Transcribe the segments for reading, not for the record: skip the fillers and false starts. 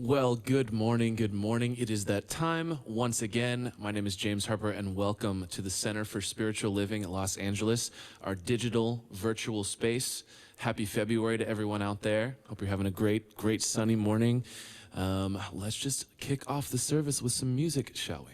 Well, good morning. Good morning. It is that time once again. My name is James Harper, and welcome to the Center for Spiritual Living at Los Angeles, our digital virtual space. Happy February to everyone out there. Hope you're having a great sunny morning. Let's just kick off the service with some music, shall we?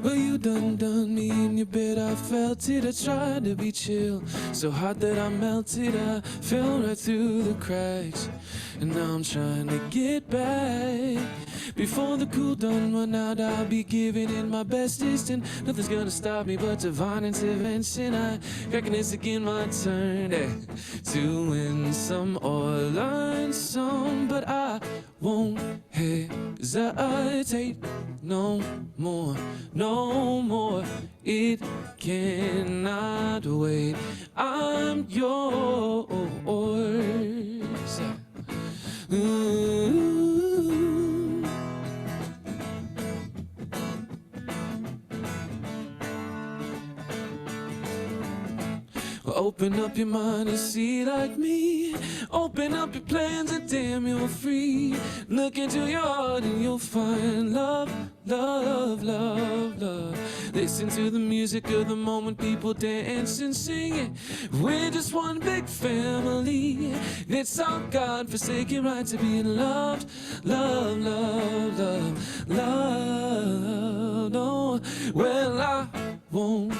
Well, you done me in your bed, I felt it, I tried to be chill, so hot that I melted, I fell right through the cracks, and now I'm trying to get back. Before the cool done run out, I'll be giving it my bestest, and nothing's gonna stop me but divine intervention. I reckon it's again my turn to win some or learn some, but I won't hesitate no more, no more. It cannot wait. I'm yours. Ooh. Open up your mind and see like me. Open up your plans and damn, you're free. Look into your heart and you'll find love, love, love, love. Listen to the music of the moment, people dance and sing it. We're just one big family. It's our God-forsaken right to be loved, love, love, love, love. No, well, I won't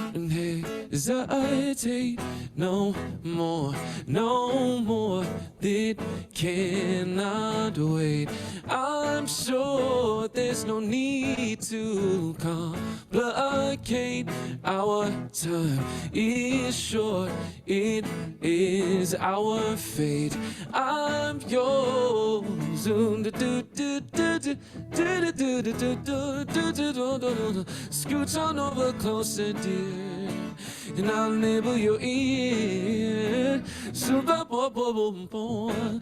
hesitate no more, no more. It cannot wait. I'm sure there's no need to complicate. Our time is short, it is our fate. I'm yours. Scooch on over closer, dear, and I'll nibble your ear. So whoa, whoa, whoa, whoa,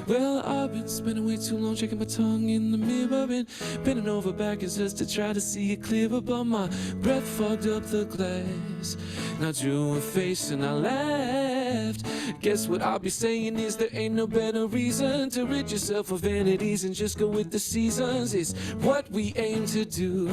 well, I've been spending way too long checking my tongue in the mirror and bending over backwards just to try to see it clearer, but my breath fogged up the glass. And I drew a face and I laughed. Guess what I'll be saying is there ain't no better reason to rid yourself of vanities and just go with the seasons. It's what we aim to do.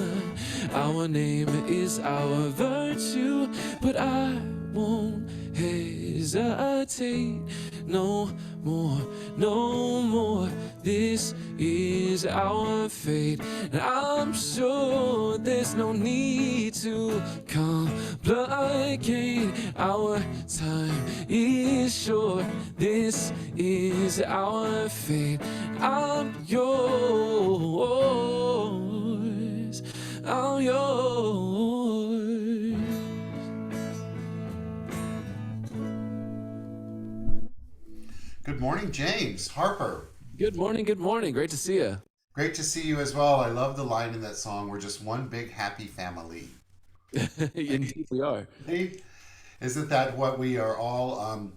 Our name is our virtue, but I won't hesitate no more, no more. This is our fate, and I'm sure there's no need to complicate. Our time is short, this is our fate. I'm yours, I'm yours. Good morning, James Harper. Good morning, good morning. Great to see you. Great to see you as well. I love the line in that song, we're just one big happy family. Indeed we are. Right? Isn't that what we are all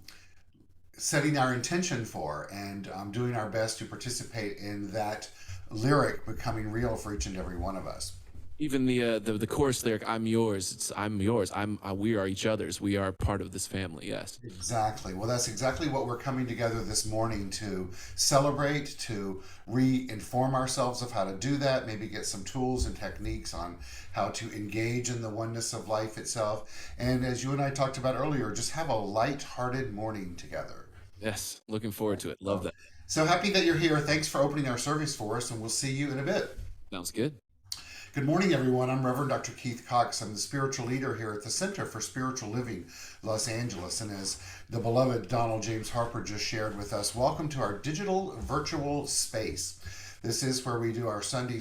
setting our intention for and doing our best to participate in that lyric becoming real for each and every one of us? Even the chorus lyric, "I'm yours." It's "I'm yours." We are each other's. We are part of this family. Yes. Exactly. Well, that's exactly what we're coming together this morning to celebrate, to re-inform ourselves of how to do that, maybe get some tools and techniques on how to engage in the oneness of life itself. And as you and I talked about earlier, just have a light-hearted morning together. Yes. Looking forward to it. Love that. So happy that you're here. Thanks for opening our service for us, and we'll see you in a bit. Sounds good. Good morning, everyone. I'm Reverend Dr. Keith Cox. I'm the spiritual leader here at the Center for Spiritual Living, Los Angeles. And as the beloved Donald James Harper just shared with us, welcome to our digital virtual space. This is where we do our Sunday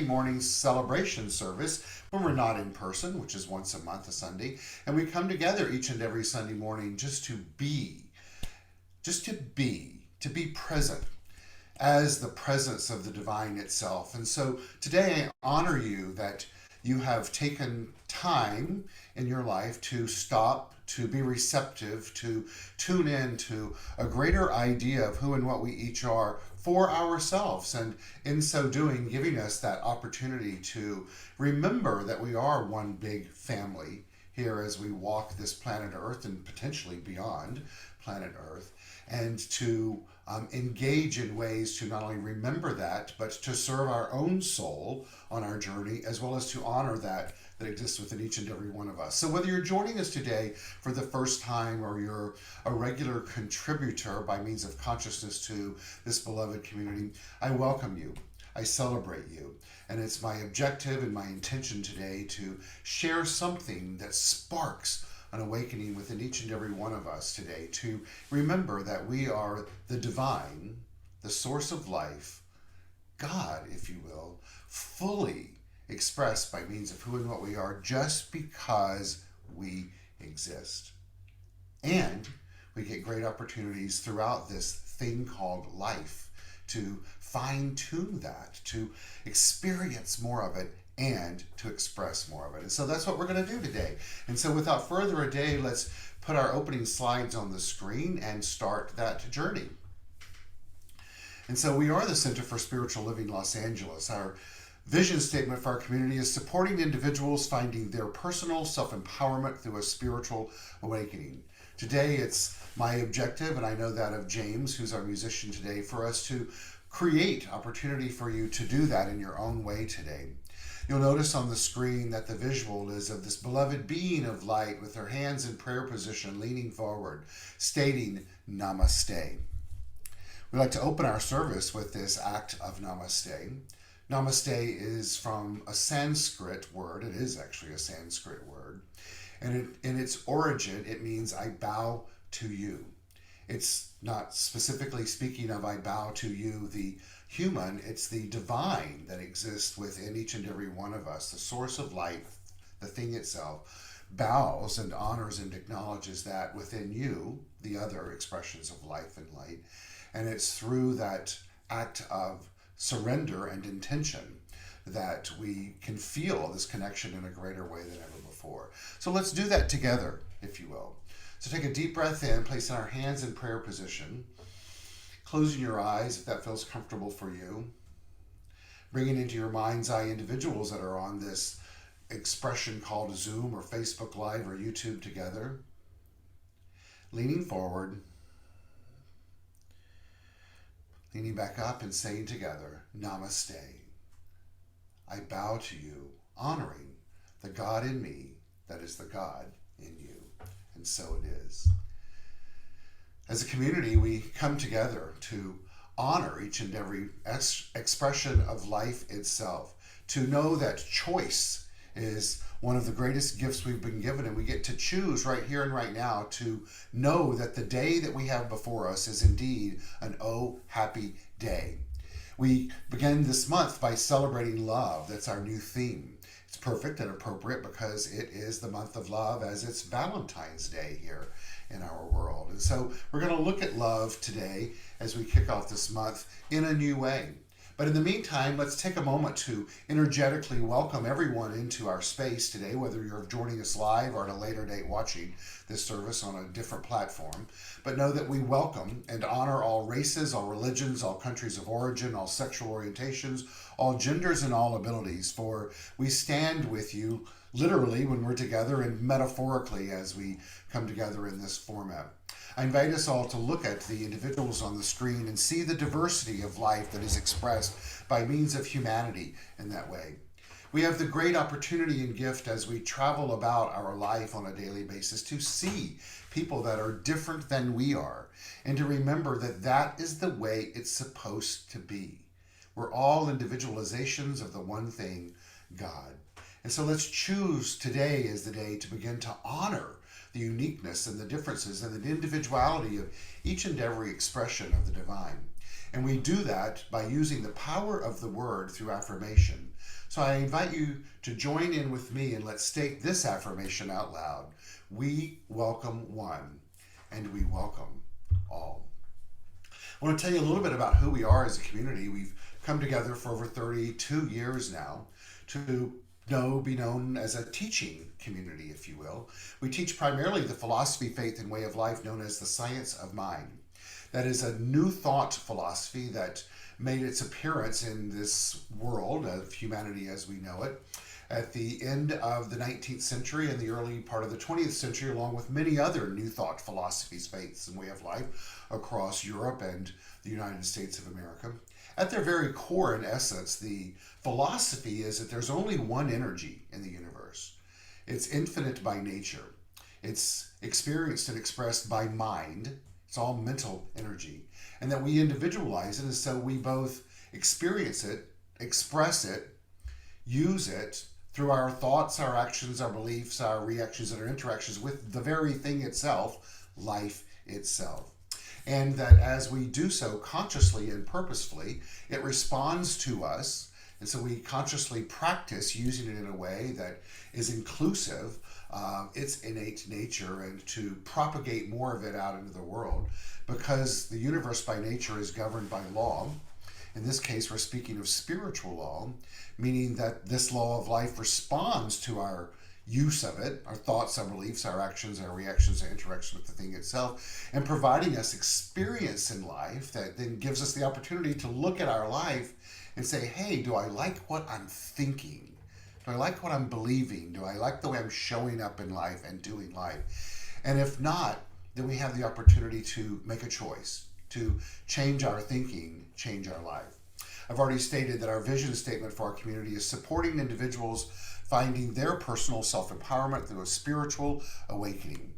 morning celebration service when we're not in person, which is once a month, a Sunday. And we come together each and every Sunday morning just to be present as the presence of the divine itself. And so today I honor you that you have taken time in your life to stop, to be receptive, to tune in to a greater idea of who and what we each are for ourselves, and in so doing, giving us that opportunity to remember that we are one big family here as we walk this planet Earth and potentially beyond planet Earth, and to engage in ways to not only remember that, but to serve our own soul on our journey, as well as to honor that exists within each and every one of us. So whether you're joining us today for the first time or you're a regular contributor by means of consciousness to this beloved community, I welcome you. I celebrate you. And it's my objective and my intention today to share something that sparks an awakening within each and every one of us today, to remember that we are the divine, the source of life, God, if you will, fully expressed by means of who and what we are just because we exist. And we get great opportunities throughout this thing called life to fine-tune that, to experience more of it, and to express more of it. And so that's what we're going to do today. And so without further ado, let's put our opening slides on the screen and start that journey. And so we are the Center for Spiritual Living Los Angeles. Our vision statement for our community is supporting individuals finding their personal self-empowerment through a spiritual awakening. Today, it's my objective, and I know that of James, who's our musician today, for us to create opportunity for you to do that in your own way today. You'll notice on the screen that the visual is of this beloved being of light with her hands in prayer position, leaning forward, stating Namaste. We like to open our service with this act of Namaste. Namaste is from a Sanskrit word. It is actually a Sanskrit word. And in its origin, it means I bow to you. It's not specifically speaking of I bow to you, the human. It's the divine that exists within each and every one of us. The source of life, the thing itself, bows and honors and acknowledges that within you, the other expressions of life and light. And it's through that act of surrender and intention that we can feel this connection in a greater way than ever before. So let's do that together, if you will. So take a deep breath in, placing our hands in prayer position, closing your eyes if that feels comfortable for you, bringing into your mind's eye individuals that are on this expression called Zoom or Facebook Live or YouTube together, leaning forward, leaning back up and saying together, Namaste. I bow to you, honoring the God in me that is the God in you. And so it is. As a community, we come together to honor each and every expression of life itself, to know that choice is one of the greatest gifts we've been given, and we get to choose right here and right now to know that the day that we have before us is indeed an oh happy day. We begin this month by celebrating love. That's our new theme. It's perfect and appropriate because it is the month of love, as it's Valentine's Day here in our world. And so we're going to look at love today as we kick off this month in a new way. But in the meantime, let's take a moment to energetically welcome everyone into our space today, whether you're joining us live or at a later date watching this service on a different platform. But know that we welcome and honor all races, all religions, all countries of origin, all sexual orientations, all genders and all abilities, for we stand with you literally when we're together and metaphorically as we come together in this format. I invite us all to look at the individuals on the screen and see the diversity of life that is expressed by means of humanity in that way. We have the great opportunity and gift as we travel about our life on a daily basis to see people that are different than we are, and to remember that that is the way it's supposed to be. We're all individualizations of the one thing, God. And so let's choose today as the day to begin to honor the uniqueness and the differences and the individuality of each and every expression of the divine. And we do that by using the power of the word through affirmation. So I invite you to join in with me and let's state this affirmation out loud. We welcome one, and we welcome all. I want to tell you a little bit about who we are as a community. We've come together for over 32 years now to be known as a teaching community, if you will. We teach primarily the philosophy, faith, and way of life known as the science of mind. That is a new thought philosophy that made its appearance in this world of humanity as we know it at the end of the 19th century and the early part of the 20th century, along with many other new thought philosophies, faiths, and way of life across Europe and the United States of America. At their very core, in essence, the philosophy is that there's only one energy in the universe. It's infinite by nature. It's experienced and expressed by mind. It's all mental energy. And that we individualize it, and so we both experience it, express it, use it through our thoughts, our actions, our beliefs, our reactions, and our interactions with the very thing itself, life itself. And that as we do so consciously and purposefully, it responds to us. And so we consciously practice using it in a way that is inclusive of its innate nature and to propagate more of it out into the world, because the universe by nature is governed by law. In this case, we're speaking of spiritual law, meaning that this law of life responds to our use of it, our thoughts, our beliefs, our actions, our reactions, our interaction with the thing itself, and providing us experience in life that then gives us the opportunity to look at our life and say, hey, do I like what I'm thinking? Do I like what I'm believing? Do I like the way I'm showing up in life and doing life? And if not, then we have the opportunity to make a choice, to change our thinking, change our life. I've already stated that our vision statement for our community is supporting individuals finding their personal self-empowerment through a spiritual awakening.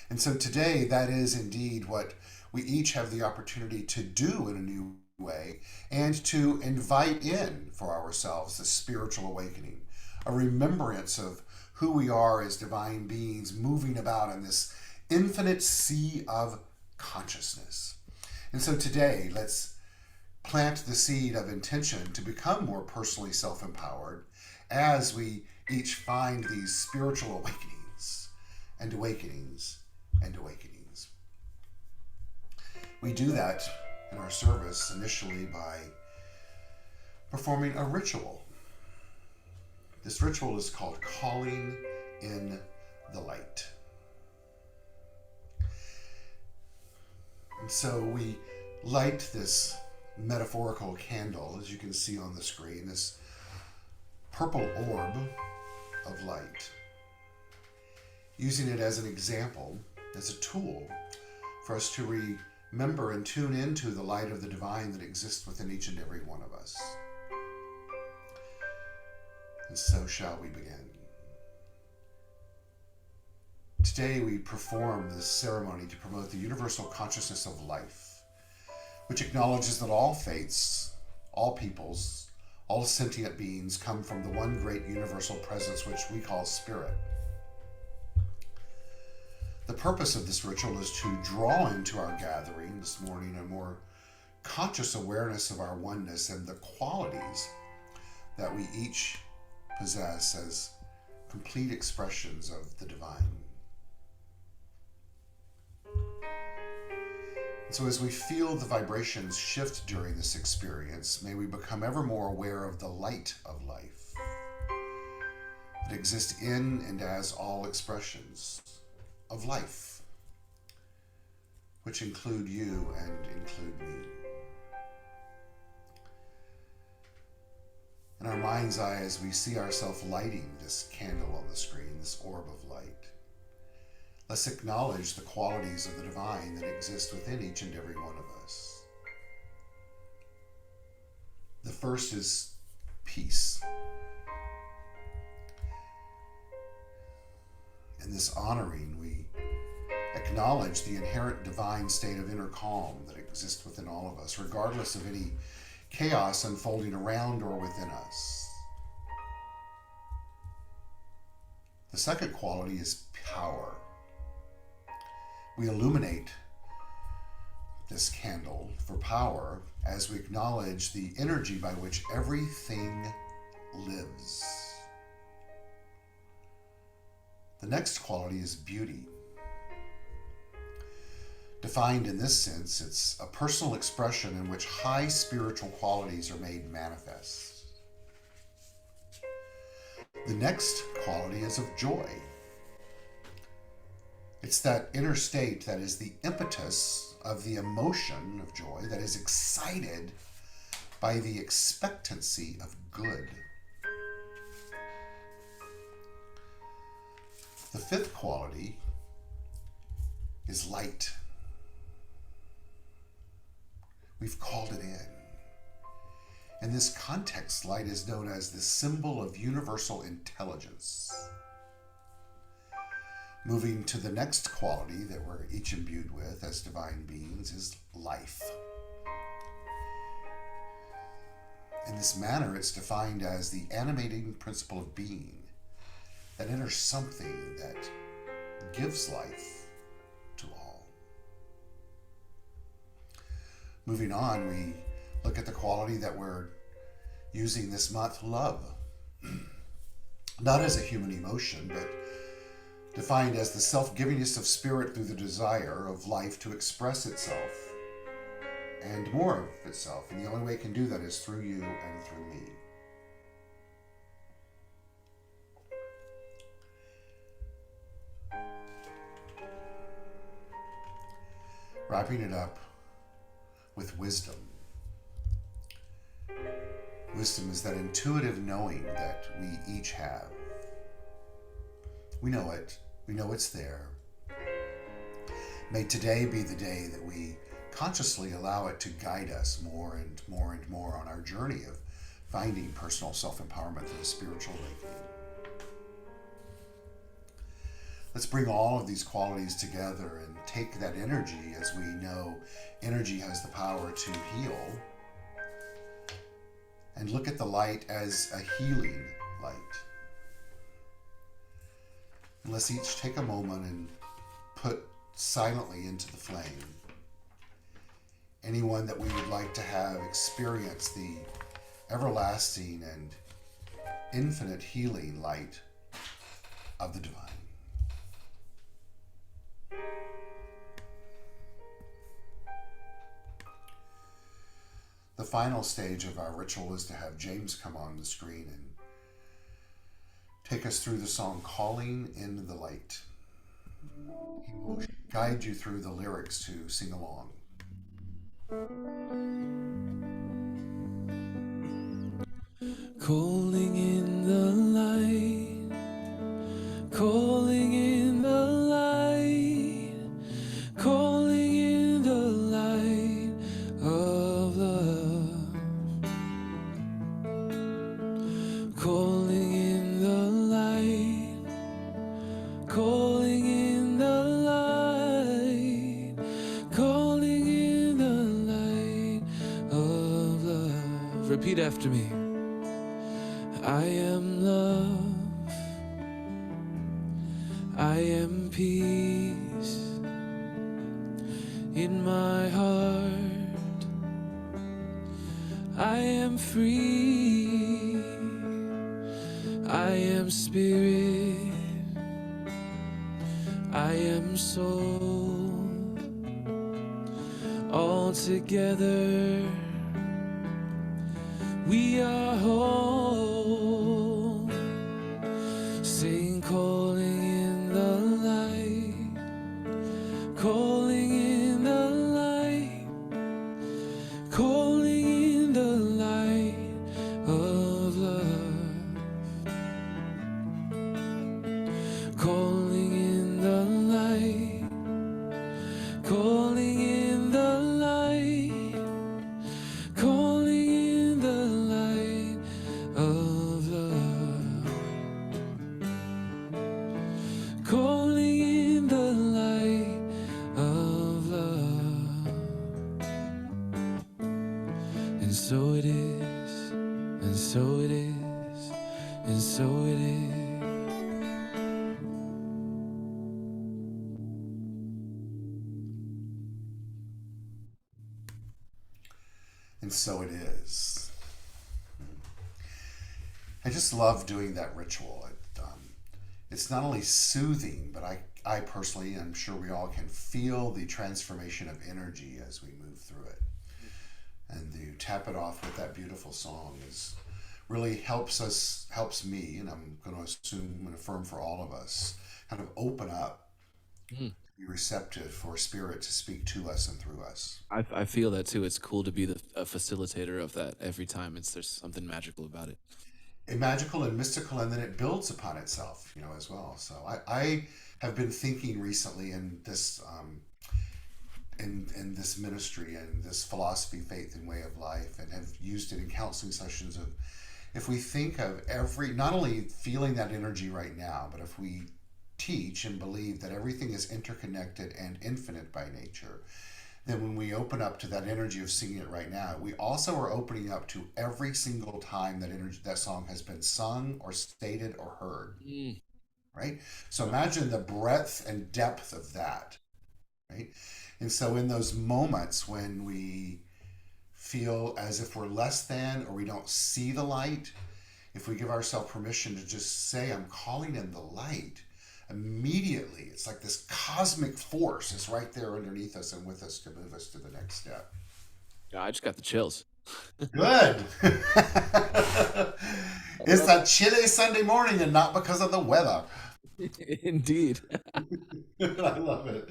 And so today, that is indeed what we each have the opportunity to do in a new way, and to invite in for ourselves the spiritual awakening, a remembrance of who we are as divine beings moving about in this infinite sea of consciousness. And so today, let's plant the seed of intention to become more personally self-empowered as we each find these spiritual awakenings and awakenings and awakenings. We do that in our service initially by performing a ritual. This ritual is called calling in the light. And so we light this metaphorical candle, as you can see on the screen, this purple orb of light, using it as an example, as a tool for us to remember and tune into the light of the divine that exists within each and every one of us. And so shall we begin. Today we perform this ceremony to promote the universal consciousness of life, which acknowledges that all faiths, all peoples, all sentient beings come from the one great universal presence which we call spirit. The purpose of this ritual is to draw into our gathering this morning a more conscious awareness of our oneness and the qualities that we each possess as complete expressions of the divine. And so as we feel the vibrations shift during this experience, may we become ever more aware of the light of life that exists in and as all expressions of life, which include you and include me. In our mind's eye, as we see ourselves lighting this candle on the screen, this orb of light, let's acknowledge the qualities of the divine that exist within each and every one of us. The first is peace. In this honoring, we acknowledge the inherent divine state of inner calm that exists within all of us, regardless of any chaos unfolding around or within us. The second quality is power. We illuminate this candle for power as we acknowledge the energy by which everything lives. The next quality is beauty. Defined in this sense, it's a personal expression in which high spiritual qualities are made manifest. The next quality is of joy. It's that inner state that is the impetus of the emotion of joy, that is excited by the expectancy of good. The fifth quality is light. We've called it in. In this context, light is known as the symbol of universal intelligence. Moving to the next quality that we're each imbued with as divine beings is life. In this manner, it's defined as the animating principle of being, that inner something that gives life to all. Moving on, we look at the quality that we're using this month, love. Not as a human emotion, but defined as the self-givingness of spirit through the desire of life to express itself and more of itself. And the only way it can do that is through you and through me. Wrapping it up with wisdom. Wisdom is that intuitive knowing that we each have. We know it. We know it's there. May today be the day that we consciously allow it to guide us more and more and more on our journey of finding personal self-empowerment through a spiritual awakening. Let's bring all of these qualities together and take that energy, as we know energy has the power to heal, and look at the light as a healing light. And let's each take a moment and put silently into the flame anyone that we would like to have experience the everlasting and infinite healing light of the divine. The final stage of our ritual is to have James come on the screen and take us through the song Calling in the Light. He will guide you through the lyrics to sing along. Calling in the light, calling in the light, calling in the light of love, calling in the light, calling in the light, calling in the light of love. Repeat after me. I am love, I am peace in my heart, I am free, I am spirit, I am soul, all together we are whole. Sing, calling in the light, calling in the light, calling in the light of love, calling in the light, calling in the light, calling in the light of love, calling in the light of love. And so it is, and so it is, and so it is. And so it is. I just love doing that ritual. It's not only soothing, but I personally, and I'm sure we all can feel the transformation of energy as we move through it. And to tap it off with that beautiful song is really helps me, and I'm going to assume and affirm for all of us, kind of open up, Mhm. be receptive for spirit to speak to us and through us. I feel that too. It's cool to be a facilitator of that every time. There's something magical about it. Magical and mystical, and then it builds upon itself, as well. So I have been thinking recently in this in this ministry and this philosophy, faith, and way of life, and have used it in counseling sessions of, if we think of every, not only feeling that energy right now, but if we teach and believe that everything is interconnected and infinite by nature, then when we open up to that energy of singing it right now, we also are opening up to every single time that energy, that song has been sung or stated or heard, Mm. right? So imagine the breadth and depth of that, right? And so in those moments when we feel as if we're less than or we don't see the light, if we give ourselves permission to just say, I'm calling in the light, immediately it's like this cosmic force is right there underneath us and with us to move us to the next step. Yeah, I just got the chills. Good. I It's love that chilly Sunday morning and not because of the weather. it. Indeed. I love it.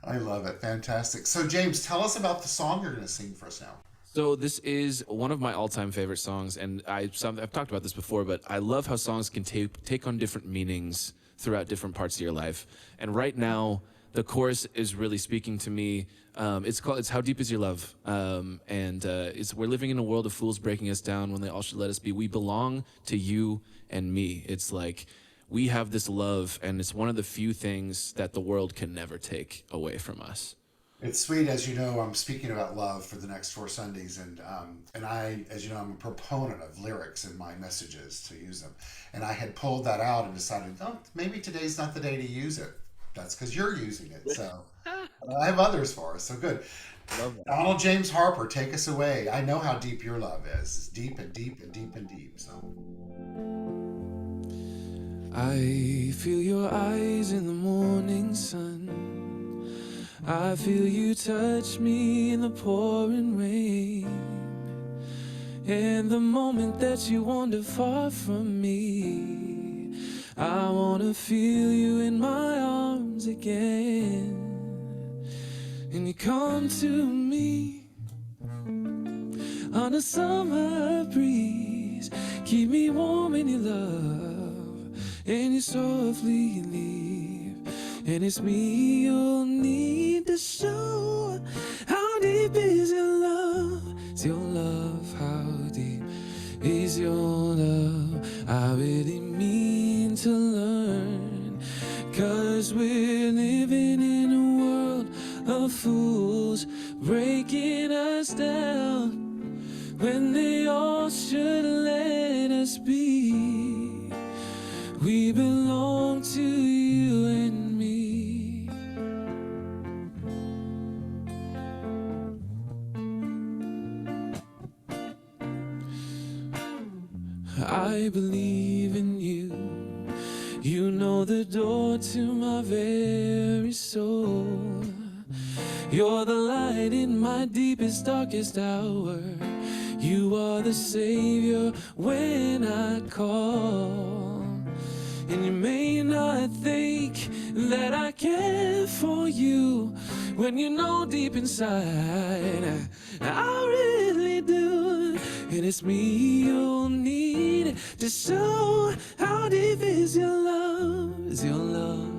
I love it. Fantastic. So, James, tell us about the song you're going to sing for us now. So this is one of my all-time favorite songs, and I've talked about this before, but I love how songs can take on different meanings throughout different parts of your life. And right now, the chorus is really speaking to me. It's How Deep Is Your Love, and we're living in a world of fools breaking us down when they all should let us be. We belong to you and me. It's like we have this love, and it's one of the few things that the world can never take away from us. It's sweet, as you know. I'm speaking about love for the next 4 Sundays, and I, as you know, I'm a proponent of lyrics in my messages to use them. And I had pulled that out and decided, oh, maybe today's not the day to use it. That's because you're using it. So I have others for us. So good. Love that. Donald James Harper, take us away. I know how deep your love is. It's deep and deep and deep and deep. So I feel your eyes in the morning sun. I feel you touch me in the pouring rain. And the moment that you wander far from me, I wanna feel you in my arms again. And you come to me on a summer breeze, keep me warm in your love, and you softly leave. And it's me you'll need to show. How deep is your love? Is your love? How deep is your love? I really mean to learn, 'cause we're living in a world of fools breaking us down when they all should let us be. We belong to you and me. I believe in you. You know the door to my very soul. You're the light in my deepest, darkest hour. You are the savior when I call. And you may not think that I care for you, when you know deep inside I really do. And it's me you'll need to show. How deep is your love? Is your love?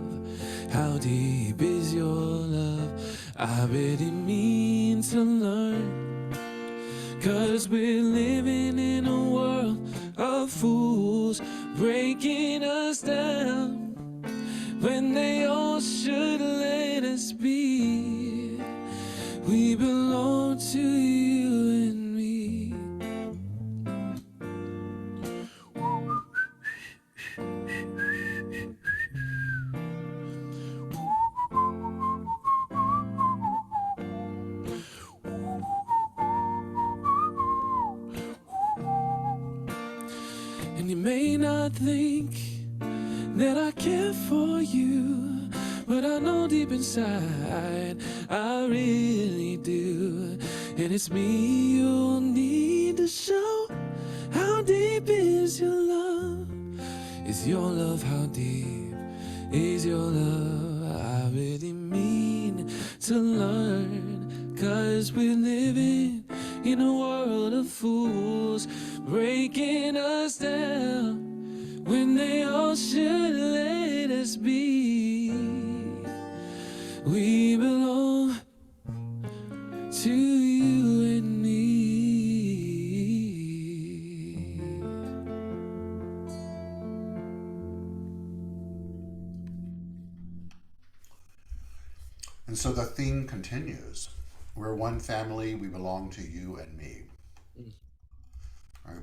How deep is your love? I really mean to learn, 'cause we're living in a world of fools breaking us down when they all should let us be. We belong to you and me. And you may not think that I care for you, but I know deep inside I really do. And it's me you'll need to show. How deep is your love? Is your love how deep is your love? I really mean to learn, 'cause we're living in a world of fools, breaking us down when they all should let us be. We belong to you and me. And so the theme continues. We're one family, we belong to you and me. All right.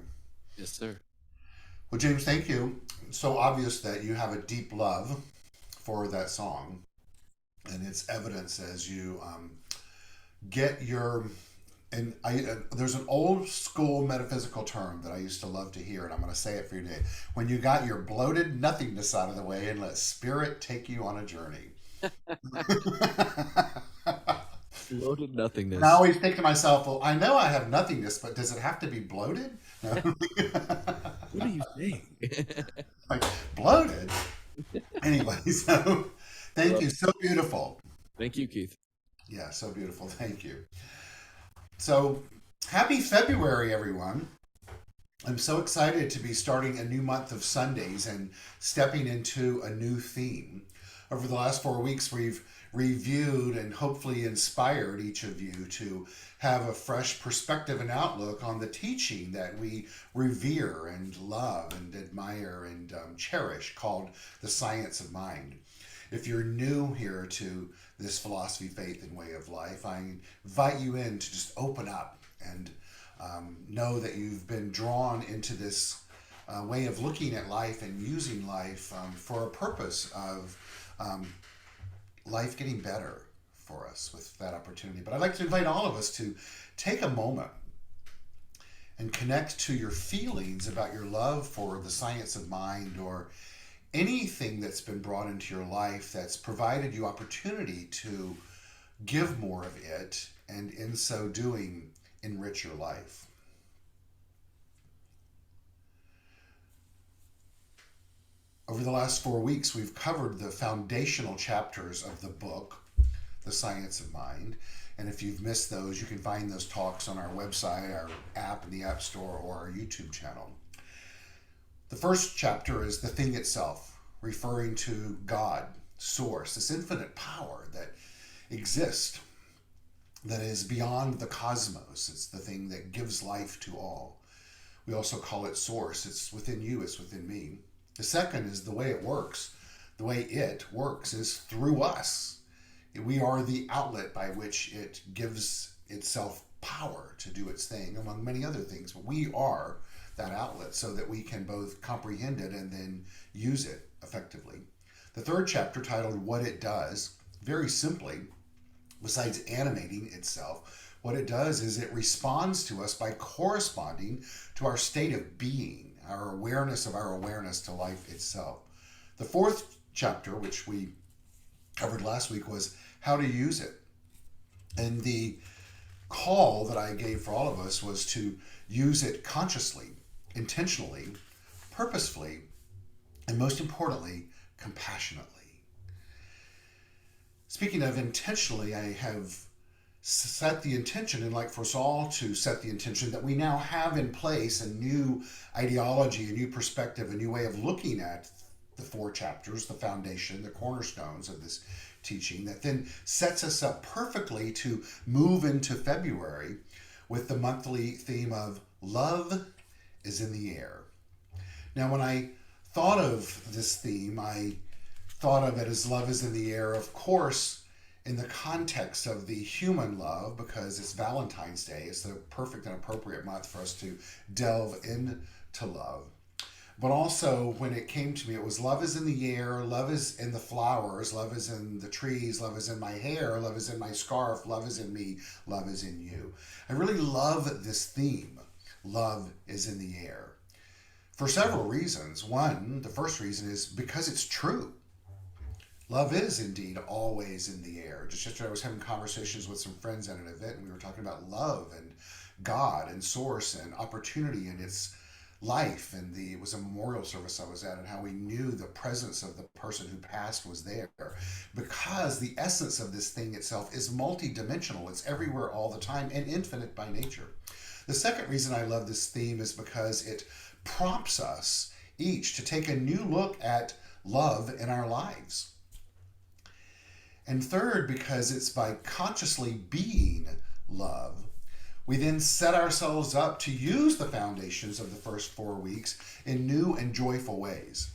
Yes, sir. Well, James, thank you. It's so obvious that you have a deep love for that song, and it's evidence as you get your. And there's an old school metaphysical term that I used to love to hear, and I'm going to say it for you today. When you got your bloated nothingness out of the way, and let spirit take you on a journey. Bloated nothingness. And I always think to myself, well, I know I have nothingness, but does it have to be bloated? No. What are you saying? Like, bloated? Anyway, so thank you. So beautiful. Thank you, Keith. Yeah, so beautiful. Thank you. So happy February, everyone. I'm so excited to be starting a new month of Sundays and stepping into a new theme. Over the last 4 weeks, we've reviewed and hopefully inspired each of you to have a fresh perspective and outlook on the teaching that we revere and love and admire and cherish, called the science of mind. If you're new here to this philosophy, faith, and way of life, I invite you in to just open up and know that you've been drawn into this way of looking at life and using life for a purpose of life getting better for us with that opportunity. But I'd like to invite all of us to take a moment and connect to your feelings about your love for the science of mind, or anything that's been brought into your life that's provided you opportunity to give more of it, and in so doing, enrich your life. Over the last 4 weeks, we've covered the foundational chapters of the book, The Science of Mind. And if you've missed those, you can find those talks on our website, our app in the App Store, or our YouTube channel. The first chapter is the thing itself, referring to God, Source, this infinite power that exists, that is beyond the cosmos. It's the thing that gives life to all. We also call it Source. It's within you, it's within me. The second is the way it works. The way it works is through us. We are the outlet by which it gives itself power to do its thing, among many other things. But we are that outlet so that we can both comprehend it and then use it effectively. The third chapter, titled What It Does, very simply, besides animating itself, what it does is it responds to us by corresponding to our state of being, our awareness of our awareness to life itself. The fourth chapter, which we covered last week, was how to use it. And the call that I gave for all of us was to use it consciously, intentionally, purposefully, and most importantly, compassionately. Speaking of intentionally, I have set the intention, and like for us all to set the intention, that we now have in place a new ideology, a new perspective, a new way of looking at the 4 chapters, the foundation, the cornerstones of this teaching, that then sets us up perfectly to move into February with the monthly theme of Love is in the Air. Now, when I thought of this theme, I thought of it as love is in the air, of course, in the context of the human love, because it's Valentine's Day. It's the perfect and appropriate month for us to delve into love. But also, when it came to me, it was love is in the air, love is in the flowers, love is in the trees, love is in my hair, love is in my scarf, love is in me, love is in you. I really love this theme, love is in the air, for several reasons. One, the first reason is because it's true. Love is indeed always in the air. Just yesterday I was having conversations with some friends at an event, and we were talking about love and God and source and opportunity, and it's life, and it was a memorial service I was at, and how we knew the presence of the person who passed was there, because the essence of this thing itself is multidimensional. It's everywhere all the time and infinite by nature. The second reason I love this theme is because it prompts us each to take a new look at love in our lives. And third, because it's by consciously being love, we then set ourselves up to use the foundations of the first 4 weeks in new and joyful ways.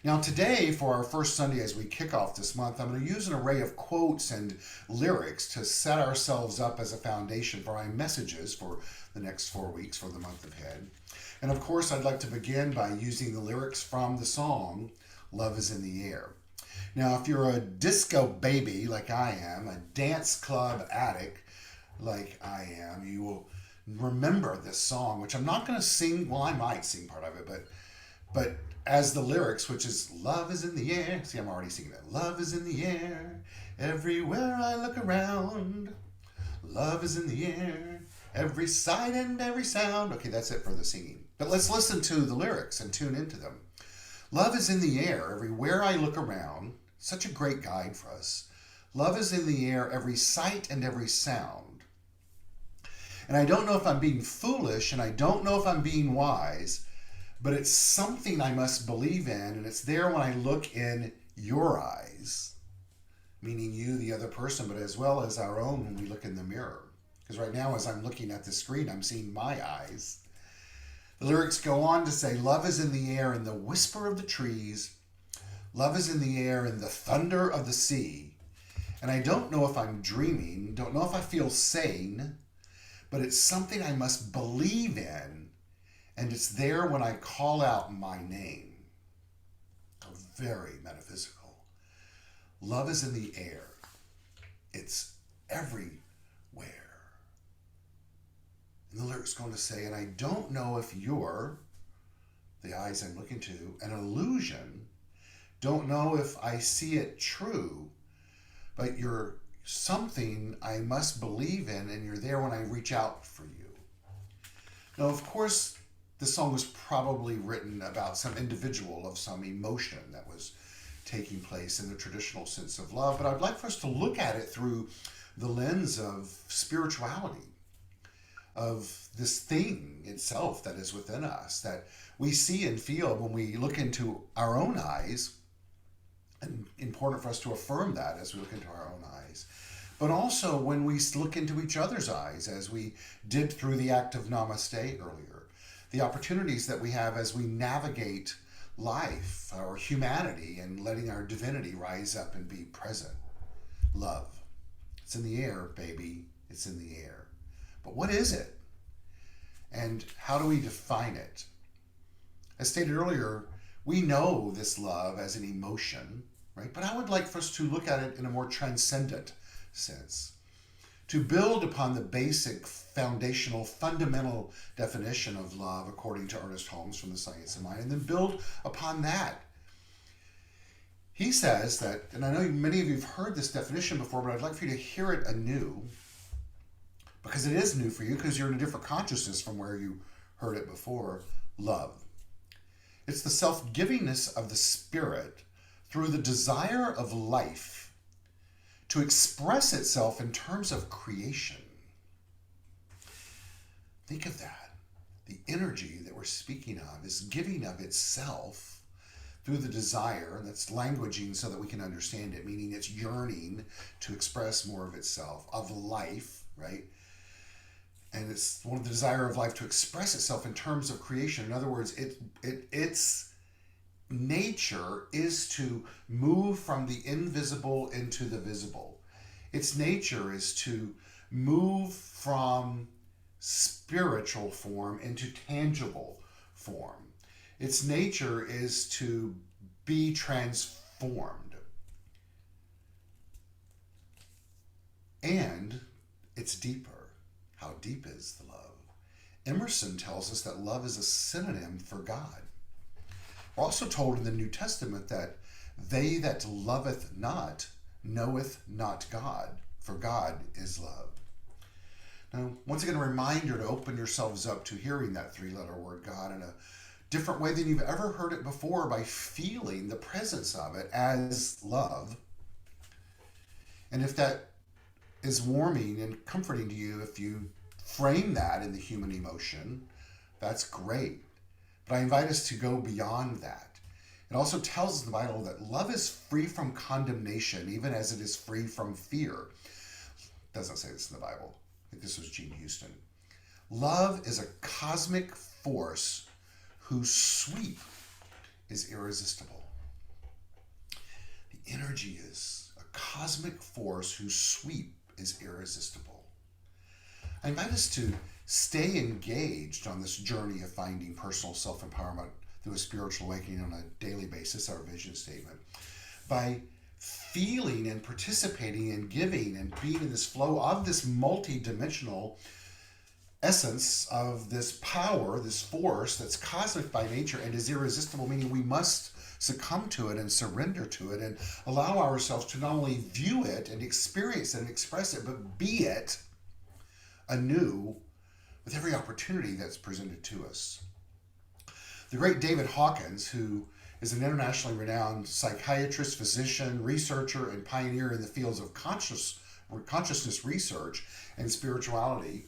Now today, for our first Sunday as we kick off this month, I'm going to use an array of quotes and lyrics to set ourselves up as a foundation for our messages for the next 4 weeks for the month ahead. And of course, I'd like to begin by using the lyrics from the song, Love is in the Air. Now, if you're a disco baby like I am, a dance club addict like I am, you will remember this song, which I'm not going to sing. Well, I might sing part of it, but as the lyrics, which is love is in the air. See, I'm already singing that. Love is in the air, everywhere I look around. Love is in the air, every sight and every sound. Okay, that's it for the singing. But let's listen to the lyrics and tune into them. Love is in the air, everywhere I look around. Such a great guide for us. Love is in the air, every sight and every sound. And I don't know if I'm being foolish, and I don't know if I'm being wise, but it's something I must believe in, and it's there when I look in your eyes, meaning you, the other person, but as well as our own when we look in the mirror. Because right now, as I'm looking at the screen, I'm seeing my eyes. The lyrics go on to say, love is in the air in the whisper of the trees. Love is in the air in the thunder of the sea. And I don't know if I'm dreaming, don't know if I feel sane, but it's something I must believe in, and it's there when I call out my name. Very metaphysical. Love is in the air. It's everywhere. And the lyric's going to say, and I don't know if you're, the eyes I'm looking to, an illusion. Don't know if I see it true, but you're something I must believe in, and you're there when I reach out for you. Now, of course, this song was probably written about some individual of some emotion that was taking place in the traditional sense of love, but I'd like for us to look at it through the lens of spirituality, of this thing itself that is within us, that we see and feel when we look into our own eyes, and important for us to affirm that as we look into our own eyes. But also when we look into each other's eyes, as we did through the act of namaste earlier, the opportunities that we have as we navigate life, our humanity, and letting our divinity rise up and be present. Love. It's in the air, baby. It's in the air. But what is it? And how do we define it? As stated earlier, we know this love as an emotion, right? But I would like for us to look at it in a more transcendent sense, to build upon the basic, foundational, fundamental definition of love according to Ernest Holmes from The Science of Mind, and then build upon that. He says that, and I know many of you have heard this definition before, but I'd like for you to hear it anew, because it is new for you, because you're in a different consciousness from where you heard it before. Love. It's the self-givingness of the spirit through the desire of life to express itself in terms of creation. Think of that. The energy that we're speaking of is giving of itself through the desire, and that's languaging so that we can understand it, meaning it's yearning to express more of itself, of life, right? And it's one of the desire of life to express itself in terms of creation. In other words, its nature is to move from the invisible into the visible. Its nature is to move from spiritual form into tangible form. Its nature is to be transformed. And it's deeper. How deep is the love? Emerson tells us that love is a synonym for God. We're also told in the New Testament that they that loveth not knoweth not God, for God is love. Now, once again, a reminder to open yourselves up to hearing that three-letter word God in a different way than you've ever heard it before, by feeling the presence of it as love. And if that is warming and comforting to you, if you frame that in the human emotion, that's great. But I invite us to go beyond that. It also tells us in the Bible that love is free from condemnation, even as it is free from fear. It doesn't say this in the Bible. I think this was Gene Houston. Love is a cosmic force whose sweep is irresistible. The energy is a cosmic force whose sweep is irresistible. I invite us to stay engaged on this journey of finding personal self-empowerment through a spiritual awakening on a daily basis, our vision statement, by feeling and participating and giving and being in this flow of this multi-dimensional essence of this power, this force that's cosmic by nature and is irresistible, meaning we must succumb to it and surrender to it and allow ourselves to not only view it and experience it and express it, but be it anew with every opportunity that's presented to us. The great David Hawkins, who is an internationally renowned psychiatrist, physician, researcher, and pioneer in the fields of consciousness research and spirituality.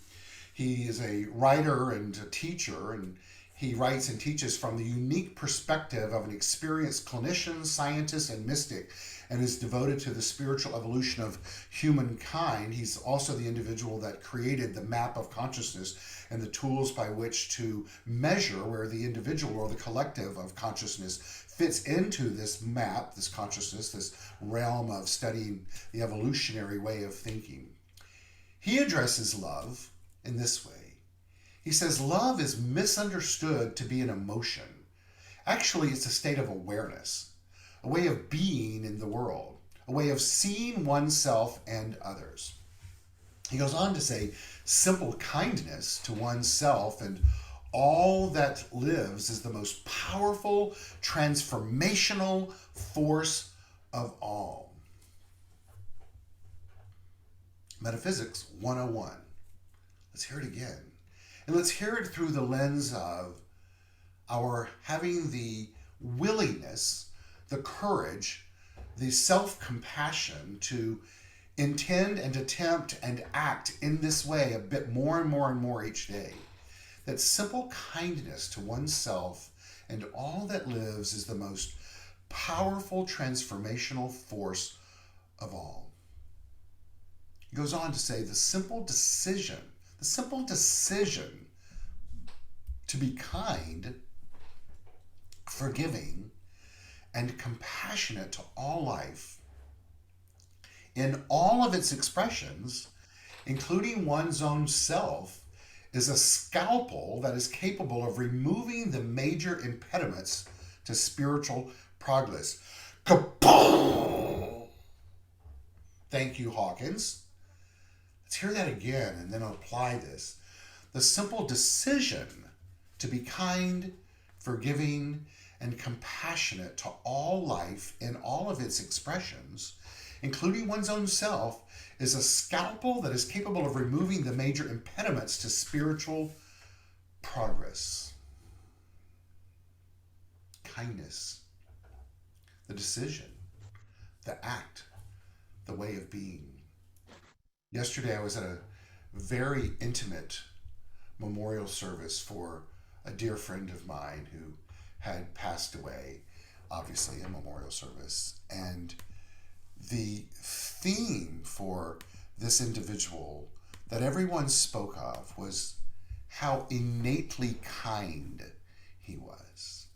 He is a writer and a teacher, and he writes and teaches from the unique perspective of an experienced clinician, scientist, and mystic, and is devoted to the spiritual evolution of humankind. He's also the individual that created the map of consciousness and the tools by which to measure where the individual or the collective of consciousness fits into this map, this consciousness, this realm of studying the evolutionary way of thinking. He addresses love in this way. He says love is misunderstood to be an emotion. Actually, it's a state of awareness, a way of being in the world, a way of seeing oneself and others. He goes on to say, simple kindness to oneself and all that lives is the most powerful, transformational force of all. Metaphysics 101. Let's hear it again. And let's hear it through the lens of our having the willingness, the courage, the self-compassion to intend and attempt and act in this way a bit more and more and more each day. That simple kindness to oneself and all that lives is the most powerful transformational force of all. He goes on to say the simple decision to be kind, forgiving, and compassionate to all life in all of its expressions, including one's own self, is a scalpel that is capable of removing the major impediments to spiritual progress. Kaboom! Thank you, Hawkins. Let's hear that again and then apply this. The simple decision to be kind, forgiving, and compassionate to all life in all of its expressions, including one's own self, is a scalpel that is capable of removing the major impediments to spiritual progress. Kindness, the decision, the act, the way of being. Yesterday I was at a very intimate memorial service for a dear friend of mine who had passed away, obviously in memorial service. And the theme for this individual that everyone spoke of was how innately kind he was.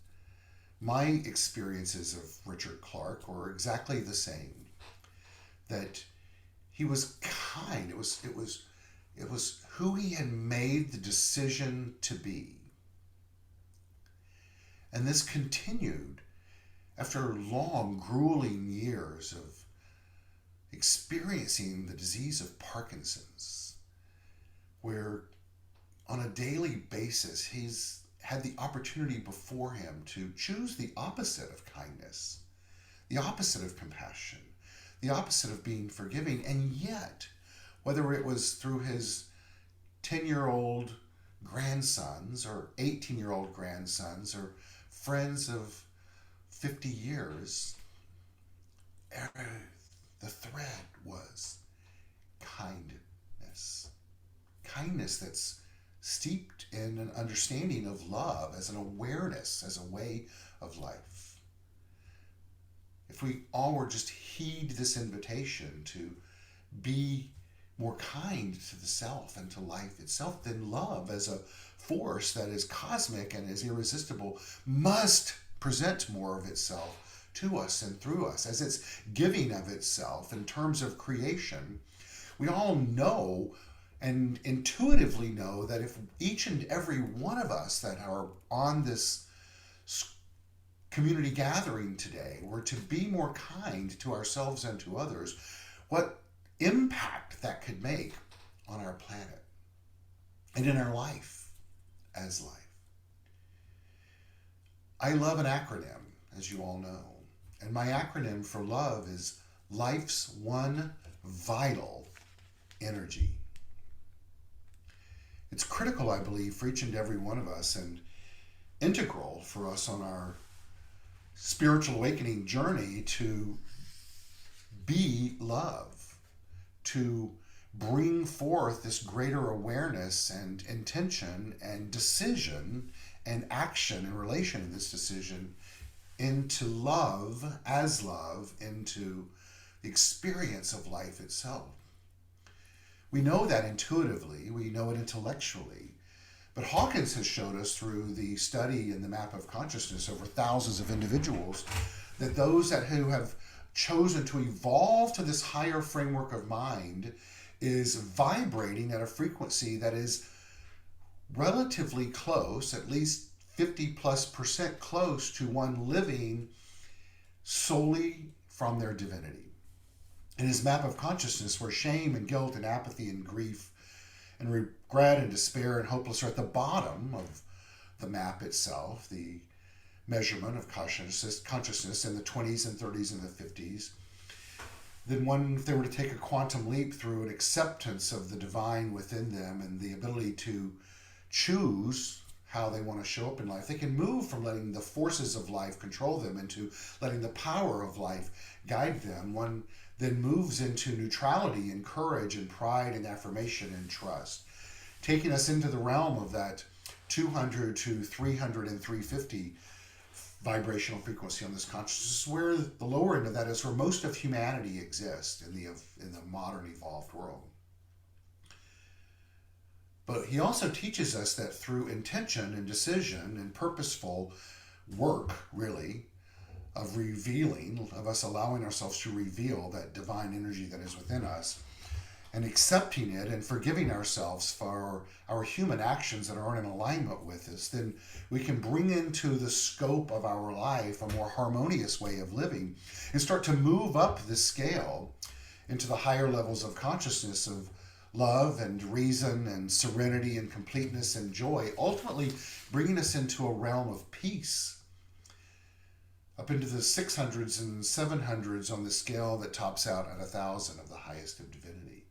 My experiences of Richard Clark were exactly the same. That he was kind. It was who he had made the decision to be. And this continued after long, grueling years of experiencing the disease of Parkinson's, where on a daily basis he's had the opportunity before him to choose the opposite of kindness, the opposite of compassion, the opposite of being forgiving. And yet, whether it was through his 10-year-old grandsons or 18-year-old grandsons or friends of 50 years, the thread was kindness. Kindness that's steeped in an understanding of love as an awareness, as a way of life. If we all were just heed this invitation to be more kind to the self and to life itself, then love as a force that is cosmic and is irresistible must present more of itself to us and through us as it's giving of itself in terms of creation. We all know and intuitively know that if each and every one of us that are on this community gathering today were to be more kind to ourselves and to others, what impact that could make on our planet and in our life as life. I love an acronym, as you all know, and my acronym for love is Life's One Vital Energy. It's critical, I believe, for each and every one of us and integral for us on our spiritual awakening journey to be love, to bring forth this greater awareness and intention and decision and action in relation to this decision into love, as love, into the experience of life itself. We know that intuitively, we know it intellectually, but Hawkins has showed us through the study and the map of consciousness over thousands of individuals that those who have chosen to evolve to this higher framework of mind is vibrating at a frequency that is relatively close, at least 50+% close to one living solely from their divinity. In his map of consciousness, where shame and guilt and apathy and grief and regret and despair and hopeless are at the bottom of the map itself, the measurement of consciousness in the 20s and 30s and the 50s, then if they were to take a quantum leap through an acceptance of the divine within them and the ability to choose how they want to show up in life, they can move from letting the forces of life control them into letting the power of life guide them. One then moves into neutrality and courage and pride and affirmation and trust, taking us into the realm of that 200 to 300 and 350 vibrational frequency on this consciousness, where the lower end of that is where most of humanity exists in the modern evolved world. But he also teaches us that through intention and decision and purposeful work, really, of revealing, of us allowing ourselves to reveal that divine energy that is within us and accepting it and forgiving ourselves for our human actions that aren't in alignment with us, then we can bring into the scope of our life a more harmonious way of living and start to move up the scale into the higher levels of consciousness of love and reason and serenity and completeness and joy, ultimately bringing us into a realm of peace, up into the 600s and 700s on the scale that tops out at 1,000 of the highest of divinity.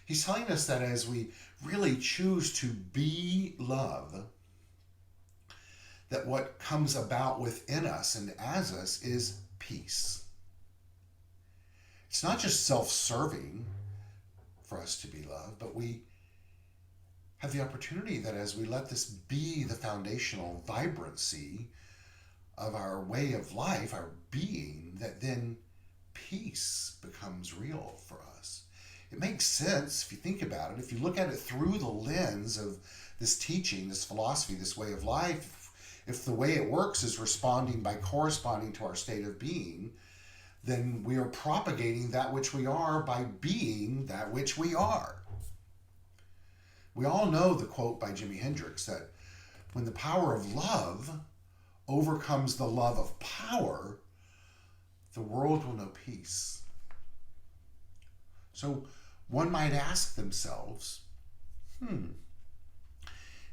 He's telling us that as we really choose to be love, that what comes about within us and as us is peace. It's not just self-serving for us to be love, but we have the opportunity that as we let this be the foundational vibrancy of our way of life, our being, that then peace becomes real for us. It makes sense if you think about it. If you look at it through the lens of this teaching, this philosophy, this way of life, if the way it works is responding by corresponding to our state of being, then we are propagating that which we are by being that which we are. We all know the quote by Jimi Hendrix that when the power of love overcomes the love of power, the world will know peace. So one might ask themselves,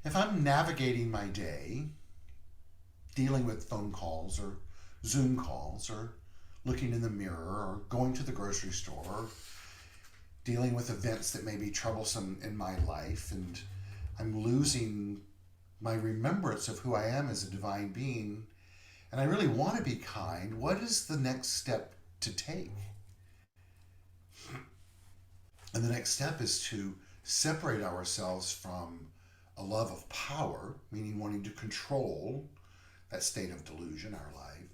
if I'm navigating my day, dealing with phone calls or Zoom calls or looking in the mirror or going to the grocery store, dealing with events that may be troublesome in my life and I'm losing my remembrance of who I am as a divine being, and I really want to be kind. What is the next step to take? And the next step is to separate ourselves from a love of power, meaning wanting to control that state of delusion, our life,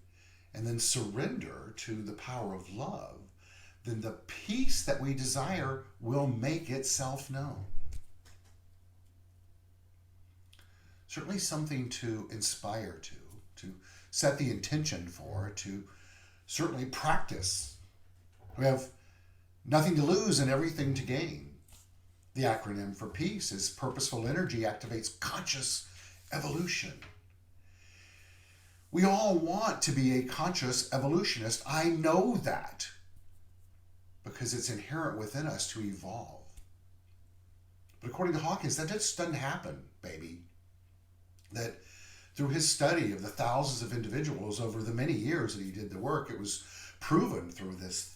and then surrender to the power of love. Then the peace that we desire will make itself known. Certainly something to inspire to set the intention for, to certainly practice. We have nothing to lose and everything to gain. The acronym for peace is purposeful energy activates conscious evolution. We all want to be a conscious evolutionist. I know that because it's inherent within us to evolve. But according to Hawkins, that just doesn't happen, baby. That through his study of the thousands of individuals over the many years that he did the work, it was proven through this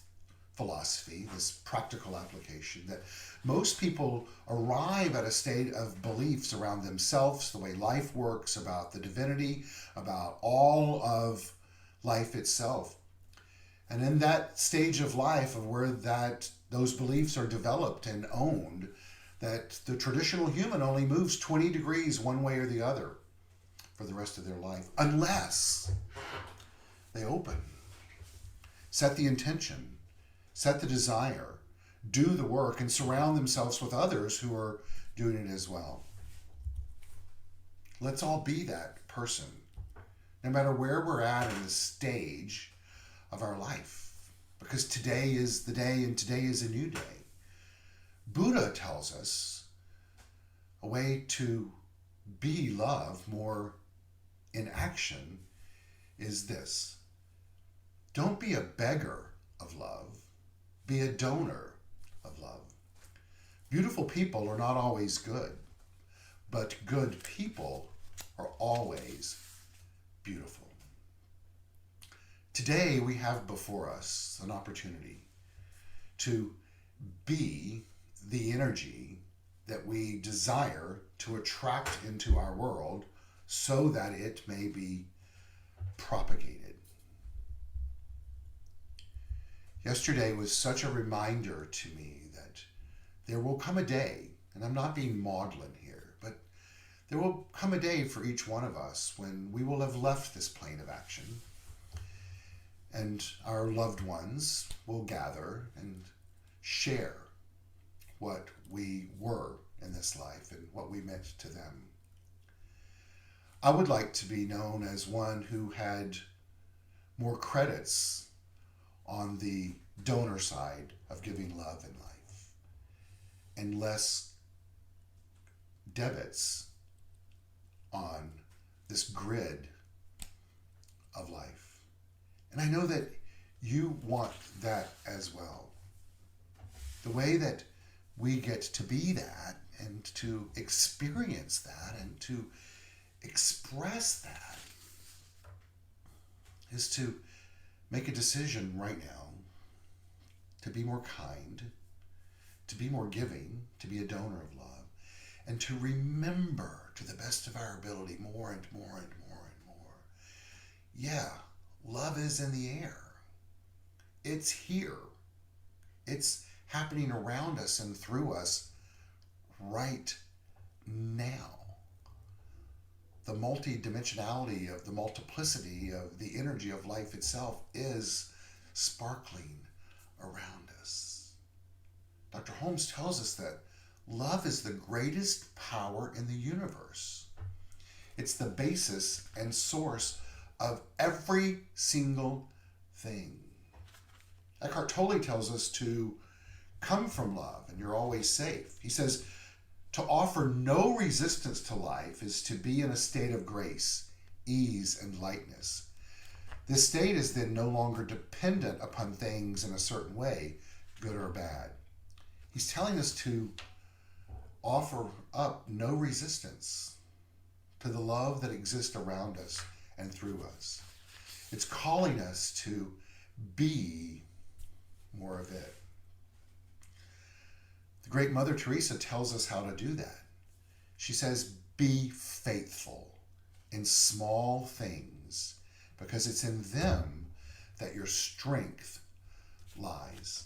philosophy, this practical application, that most people arrive at a state of beliefs around themselves, the way life works, about the divinity, about all of life itself. And in that stage of life of where those beliefs are developed and owned, that the traditional human only moves 20 degrees one way or the other for the rest of their life, unless they open, set the intention, set the desire, do the work, and surround themselves with others who are doing it as well. Let's all be that person, no matter where we're at in the stage of our life, because today is the day and today is a new day. Buddha tells us a way to be love more in action is this: don't be a beggar of love, be a donor of love. Beautiful people are not always good, but good people are always beautiful. Today we have before us an opportunity to be the energy that we desire to attract into our world so that it may be propagated. Yesterday was such a reminder to me that there will come a day, and I'm not being maudlin here, but there will come a day for each one of us when we will have left this plane of action, and our loved ones will gather and share what we were in this life and what we meant to them. I would like to be known as one who had more credits on the donor side of giving love in life and less debits on this grid of life. And I know that you want that as well. The way that we get to be that and to experience that and to express that is to make a decision right now to be more kind, to be more giving, to be a donor of love, and to remember to the best of our ability more and more and more and more. Yeah, love is in the air. It's here. It's happening around us and through us right now. The multidimensionality of the multiplicity of the energy of life itself is sparkling around us. Dr. Holmes tells us that love is the greatest power in the universe. It's the basis and source of every single thing. Eckhart Tolle tells us to come from love and you're always safe. He says, to offer no resistance to life is to be in a state of grace, ease, and lightness. This state is then no longer dependent upon things in a certain way, good or bad. He's telling us to offer up no resistance to the love that exists around us and through us. It's calling us to be more of it. The great Mother Teresa tells us how to do that. She says, be faithful in small things because it's in them that your strength lies.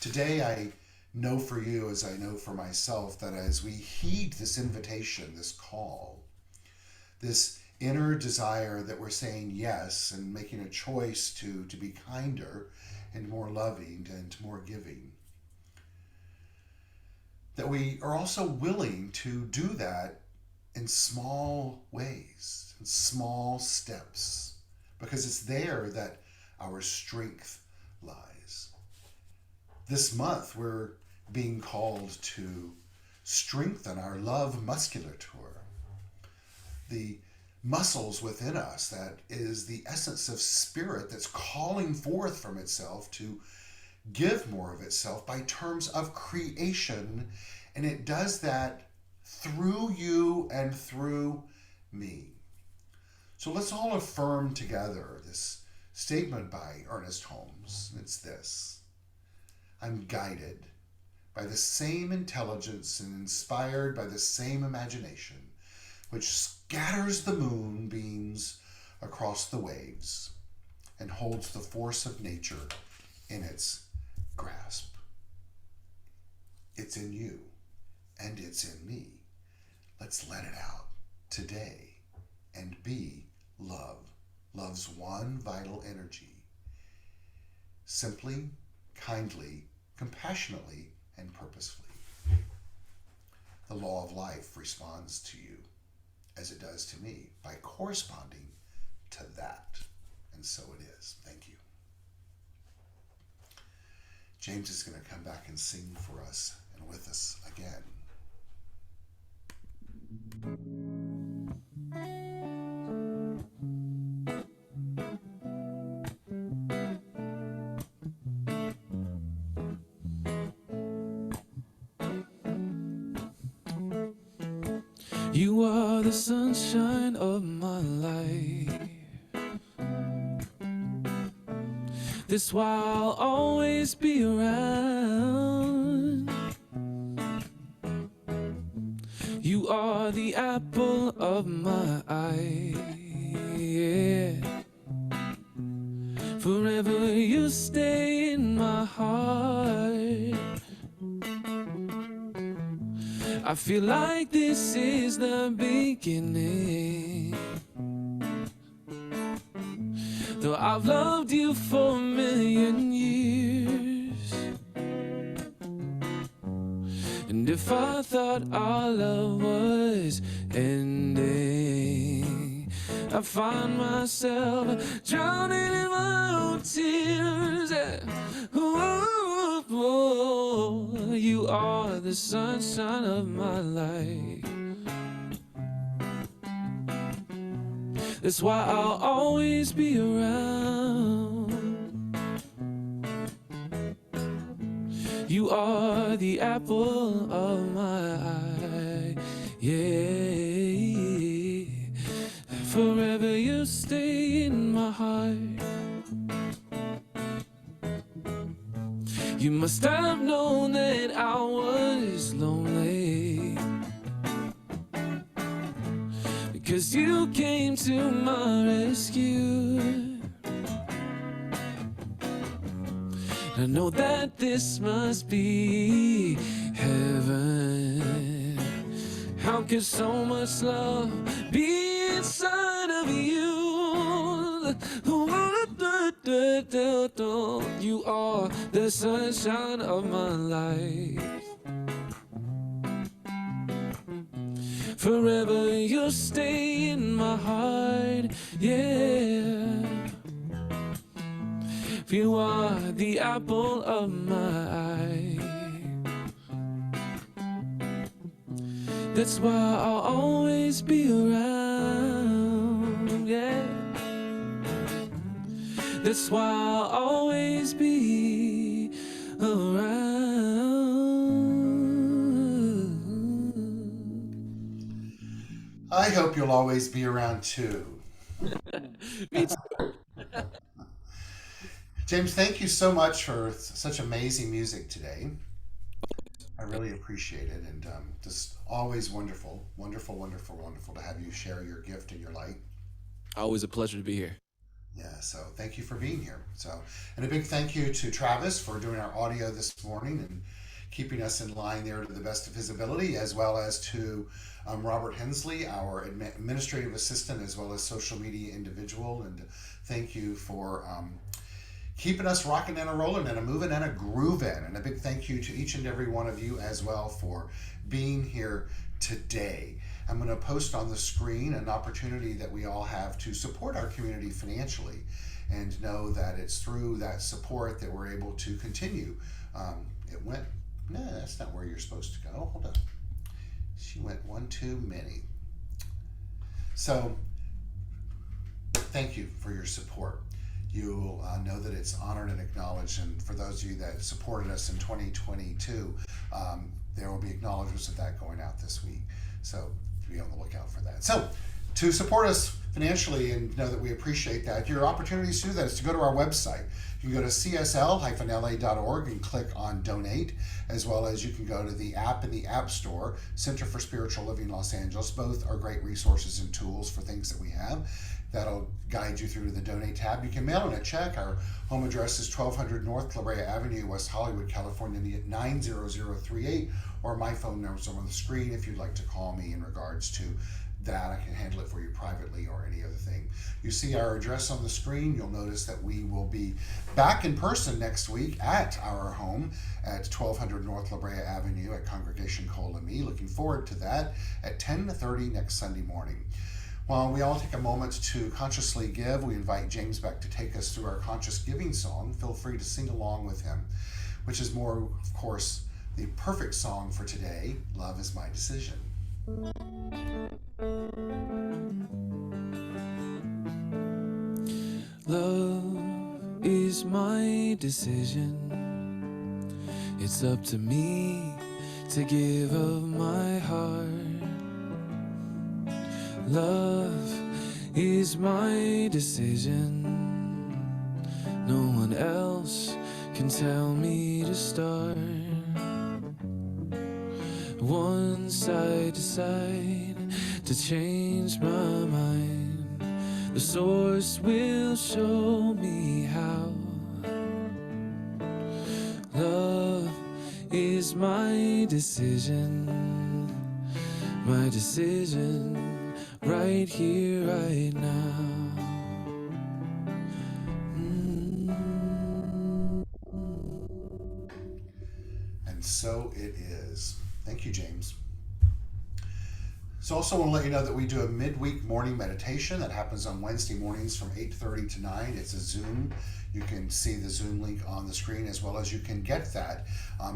Today, I know for you, as I know for myself, that as we heed this invitation, this call, this inner desire that we're saying yes and making a choice to be kinder and more loving and more giving, that we are also willing to do that in small ways, in small steps, because it's there that our strength lies. This month, we're being called to strengthen our love musculature, the muscles within us that is the essence of spirit that's calling forth from itself to give more of itself by terms of creation. And it does that through you and through me. So let's all affirm together this statement by Ernest Holmes. It's this: I'm guided by the same intelligence and inspired by the same imagination which scatters the moonbeams across the waves and holds the force of nature in its grasp. It's in you and it's in me. Let's let it out today and be love. Love's one vital energy. Simply, kindly, compassionately, and purposefully. The law of life responds to you as it does to me by corresponding to that. And so it is. Thank you. James is going to come back and sing for us and with us again. You are the sunshine of my life. That's why I'll always be around. You are the apple of my eye. Yeah. Forever you stay in my heart. I feel like this is the beginning. Though I've loved you for a million years, and if I thought our love was ending, I find myself drowning in my own tears. You are the sunshine of my life. That's why I'll always be around. You are the apple of my eye. Yeah. Forever you stay in my heart. You must have known that I was lonely, because you came to my rescue. I know that this must be heaven. How could so much love be inside of you? You are the sunshine of my life. Forever you'll stay in my heart, yeah. You are the apple of my eye. That's why I'll always be around, yeah. That's why I'll always be around. I hope you'll always be around too. Me too. James, thank you so much for such amazing music today. I really appreciate it, and just always wonderful, wonderful, wonderful, wonderful to have you share your gift and your light. Always a pleasure to be here. Yeah, so thank you for being here. So, and a big thank you to Travis for doing our audio this morning and keeping us in line there to the best of his ability, as well as to Robert Hensley, our administrative assistant, as well as social media individual. And thank you for keeping us rocking and a rolling and a moving and a grooving. And a big thank you to each and every one of you as well for being here today. I'm going to post on the screen an opportunity that we all have to support our community financially and know that it's through that support that we're able to continue. It went, no, that's not where you're supposed to go. Hold on. She went one too many. So thank you for your support. You'll know that it's honored and acknowledged. And for those of you that supported us in 2022, there will be acknowledgments of that going out this week. So be on the lookout for that. So to support us financially and know that we appreciate that, your opportunities to do that is to go to our website. You can go to CSL-LA.org and click on donate, as well as you can go to the app in the App Store, Center for Spiritual Living Los Angeles. Both are great resources and tools for things that we have. That'll guide you through to the donate tab. You can mail in a check. Our home address is 1200 North La Brea Avenue, West Hollywood, California, 90038, or my phone number's on the screen if you'd like to call me in regards to that. I can handle it for you privately or any other thing. You see our address on the screen. You'll notice that we will be back in person next week at our home at 1200 North La Brea Avenue at Congregation Kol Ami. Looking forward to that at 10:30 next Sunday morning. While we all take a moment to consciously give, we invite James back to take us through our conscious giving song. Feel free to sing along with him, which is more, of course, the perfect song for today, Love is My Decision. Love is my decision. It's up to me to give of my heart. Love is my decision. No one else can tell me to start. Once I decide to change my mind, the source will show me how. Love is my decision, right here, right now. And so it is. Thank you, James. So also want to let you know that we do a midweek morning meditation that happens on Wednesday mornings from 8:30 to 9. It's a Zoom. You can see the Zoom link on the screen, as well as you can get that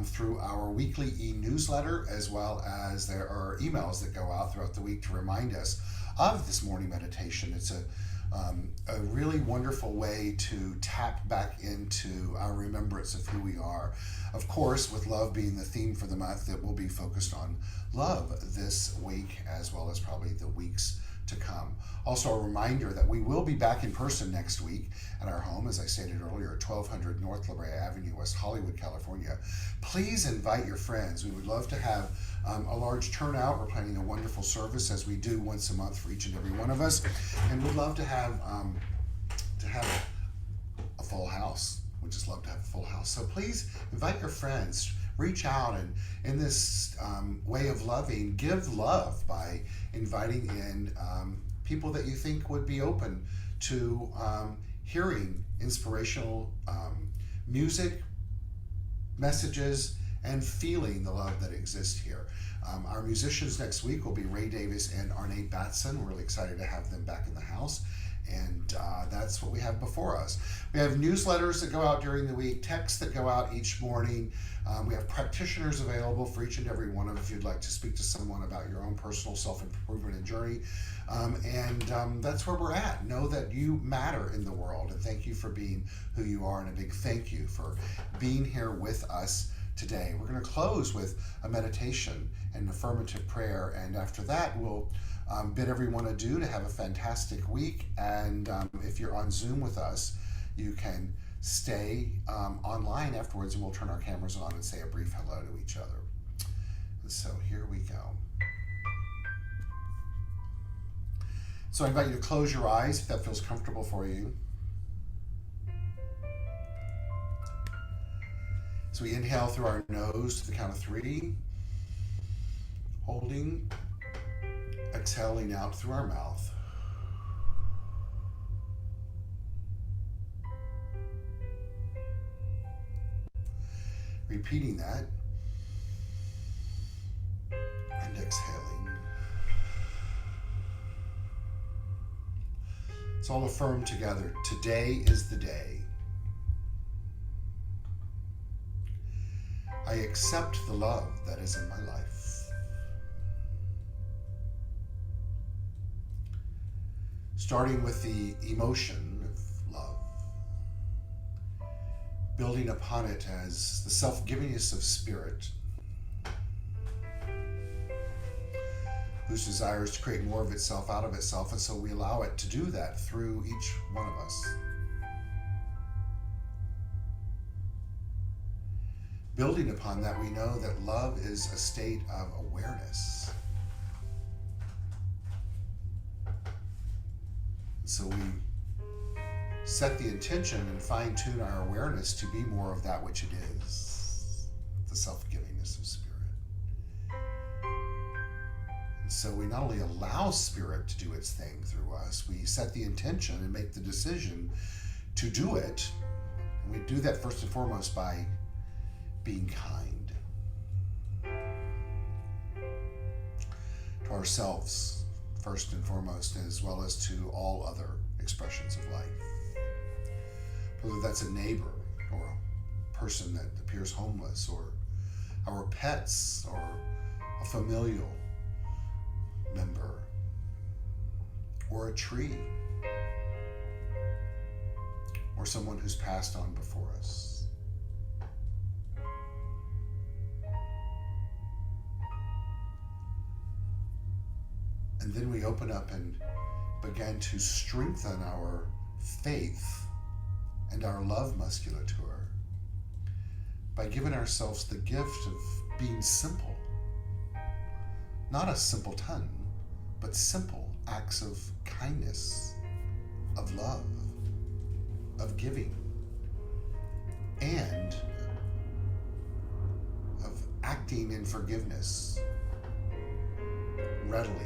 through our weekly e-newsletter, as well as there are emails that go out throughout the week to remind us of this morning meditation. It's a really wonderful way to tap back into our remembrance of who we are. Of course, with love being the theme for the month, that will be focused on love this week, as well as probably the weeks to come. Also, a reminder that we will be back in person next week at our home, as I stated earlier, at 1200 North La Brea Avenue, West Hollywood, California. Please invite your friends. We would love to have a large turnout. We're planning a wonderful service, as we do once a month for each and every one of us, and we'd love to have a full house. We'd just love to have a full house. So please invite your friends. Reach out, and in this way of loving, give love by inviting in people that you think would be open to hearing inspirational music, messages, and feeling the love that exists here. Our musicians next week will be Ray Davis and Arne Batson. We're really excited to have them back in the house. And that's what we have before us. We have newsletters that go out during the week, texts that go out each morning. We have practitioners available for each and every one of you if you'd like to speak to someone about your own personal self-improvement and journey. That's where we're at. Know that you matter in the world, and thank you for being who you are, and a big thank you for being here with us today. We're going to close with a meditation and affirmative prayer, and after that we'll bid everyone adieu to have a fantastic week. And if you're on Zoom with us, you can stay online afterwards, and we'll turn our cameras on and say a brief hello to each other. So here we go. So I invite you to close your eyes if that feels comfortable for you. So we inhale through our nose to the count of 3, holding, exhaling out through our mouth. Repeating that and exhaling. Let's all affirm together. Today is the day. I accept the love that is in my life. Starting with the emotion of love, building upon it as the self-givingness of spirit, whose desire is to create more of itself out of itself, and so we allow it to do that through each one of us. Building upon that, we know that love is a state of awareness. So we set the intention and fine-tune our awareness to be more of that which it is, the self-givingness of spirit. And so we not only allow spirit to do its thing through us, we set the intention and make the decision to do it. And we do that first and foremost by being kind to ourselves, first and foremost, as well as to all other expressions of life. Whether that's a neighbor or a person that appears homeless, or our pets, or a familial member, or a tree, or someone who's passed on before us. And then we open up and begin to strengthen our faith and our love musculature by giving ourselves the gift of being simple. Not a simpleton, but simple acts of kindness, of love, of giving, and of acting in forgiveness readily.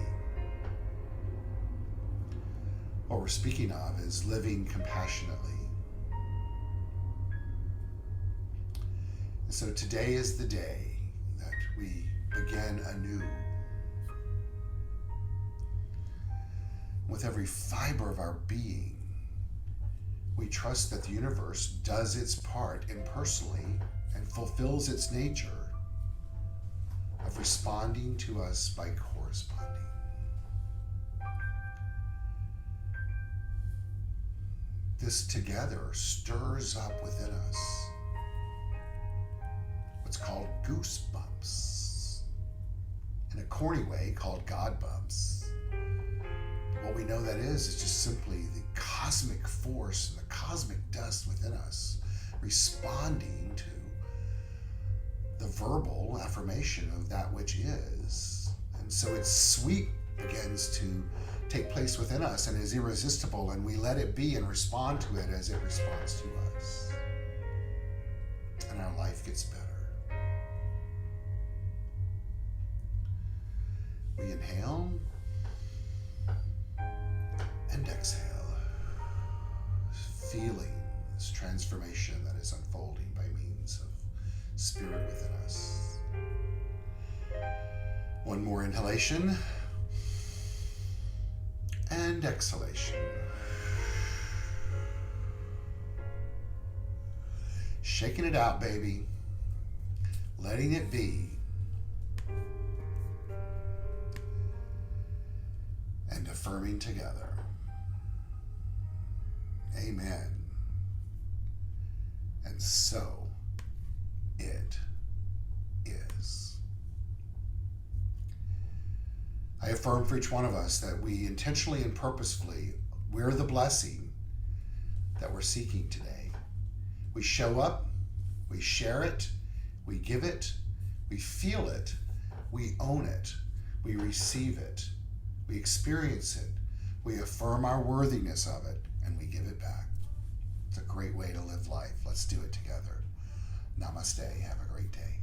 What we're speaking of is living compassionately. And so today is the day that we begin anew. With every fiber of our being, we trust that the universe does its part impersonally and fulfills its nature of responding to us by corresponding. This together stirs up within us what's called goosebumps, in a corny way called God bumps. What we know that is just simply the cosmic force and the cosmic dust within us responding to the verbal affirmation of that which is. And so its sweep begins to take place within us and is irresistible, and we let it be and respond to it as it responds to us. And our life gets better. We inhale and exhale, feeling this transformation that is unfolding by means of spirit within us. One more inhalation and exhalation. Shaking it out, baby. Letting it be. And affirming together. Amen. And so it is. I affirm for each one of us that we intentionally and purposefully, we're the blessing that we're seeking today. We show up, we share it, we give it, we feel it, We own it. We receive it. We experience it. We affirm our worthiness of it, and we give it back. It's a great way to live life. Let's do it together. Namaste. Have a great day.